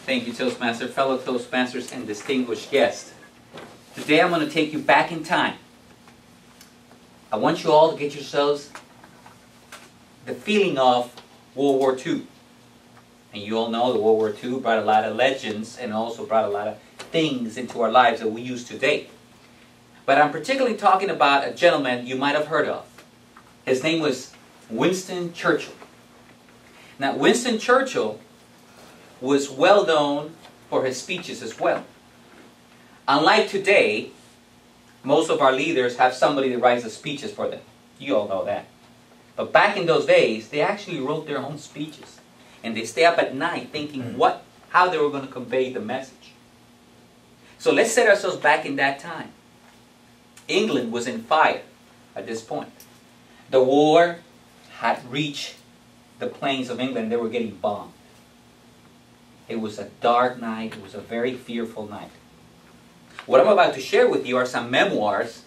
Thank you, Toastmaster, fellow Toastmasters, and distinguished guests. Today I'm going to take you back in time. I want you all to get yourselves the feeling of World War II. And you all know that World War II brought a lot of legends and also brought a lot of things into our lives that we use today. But I'm particularly talking about a gentleman you might have heard of. His name was Winston Churchill. Now, Winston Churchill was well known for his speeches as well. Unlike today, most of our leaders have somebody that writes the speeches for them. You all know that. But back in those days, they actually wrote their own speeches. And they stay up at night thinking how they were going to convey the message. So let's set ourselves back in that time. England was in fire at this point. The war had reached the plains of England. They were getting bombed. It was a dark night. It was a very fearful night. What I'm about to share with you are some memoirs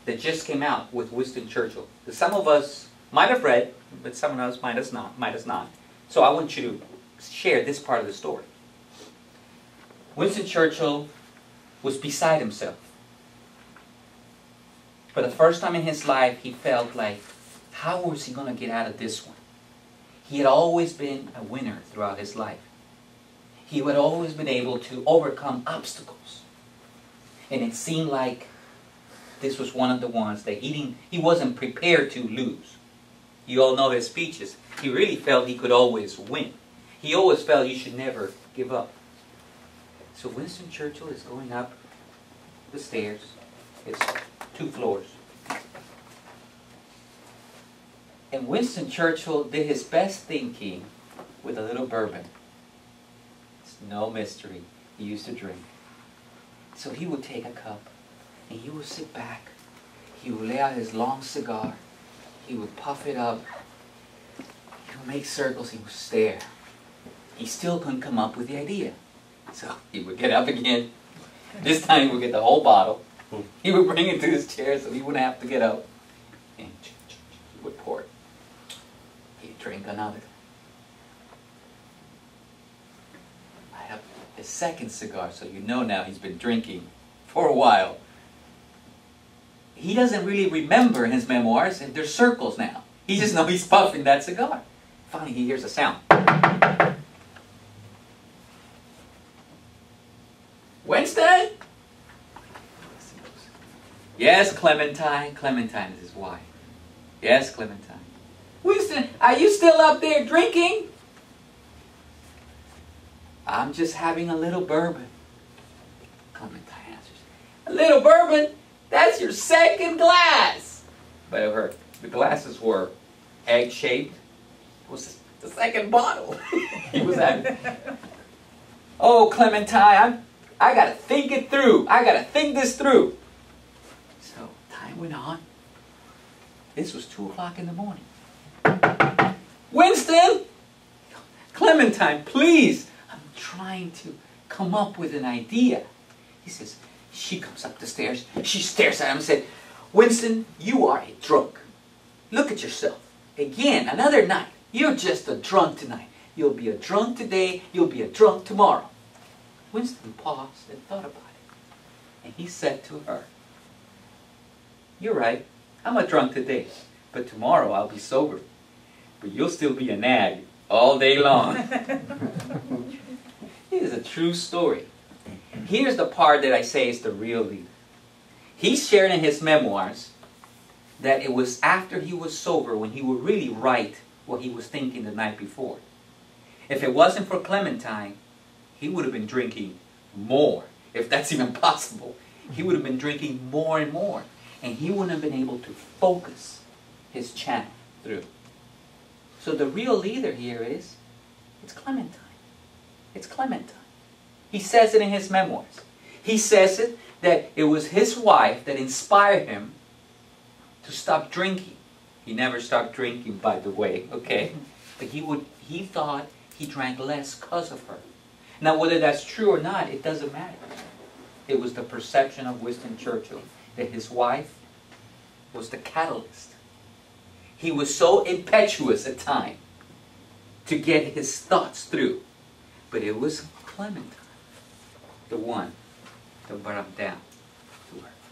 that just came out with Winston Churchill. That some of us might have read, but some of us might have not. So I want you to share this part of the story. Winston Churchill was beside himself. For the first time in his life, he felt like, how was he going to get out of this one? He had always been a winner throughout his life. He had always been able to overcome obstacles. And it seemed like this was one of the ones that he wasn't prepared to lose. You all know his speeches. He really felt he could always win. He always felt you should never give up. So Winston Churchill is going up the stairs. It's 2 floors. And Winston Churchill did his best thinking with a little bourbon. It's no mystery. He used to drink. So he would take a cup and he would sit back. He would lay out his long cigar. He would puff it up. He would make circles. He would stare. He still couldn't come up with the idea. So he would get up again. This time he would get the whole bottle. He would bring it to his chair so he wouldn't have to get up. And he would pour it. He'd drink another. I have his second cigar, so you know now he's been drinking for a while. He doesn't really remember in his memoirs, and there's circles now. He just knows he's puffing that cigar. Finally, he hears a sound. Winston? Yes, Clementine. Clementine is his wife. Yes, Clementine. Winston, are you still up there drinking? I'm just having a little bourbon. Clementine answers. A little bourbon? That's your second glass. But the glasses were egg-shaped. It was the second bottle he was having. Oh, Clementine, I got to think it through. I got to think this through. So time went on. This was 2 o'clock in the morning. Winston! Clementine, please. I'm trying to come up with an idea. He says, she comes up the stairs. She stares at him and said, Winston, you are a drunk. Look at yourself. Again, another night. You're just a drunk tonight. You'll be a drunk today. You'll be a drunk tomorrow. Winston paused and thought about it. And he said to her, you're right. I'm a drunk today. But tomorrow I'll be sober. But you'll still be a nag all day long. It is a true story. Here's the part that I say is the real leader. He shared in his memoirs that it was after he was sober when he would really write what he was thinking the night before. If it wasn't for Clementine, he would have been drinking more, if that's even possible. He would have been drinking more and more, and he wouldn't have been able to focus his channel through. So the real leader here it's Clementine. It's Clementine. He says it in his memoirs. He says it that it was his wife that inspired him to stop drinking. He never stopped drinking, by the way, okay? But he thought he drank less because of her. Now, whether that's true or not, it doesn't matter. It was the perception of Winston Churchill that his wife was the catalyst. He was so impetuous at times to get his thoughts through But it was Clementine, the one that brought him down to earth.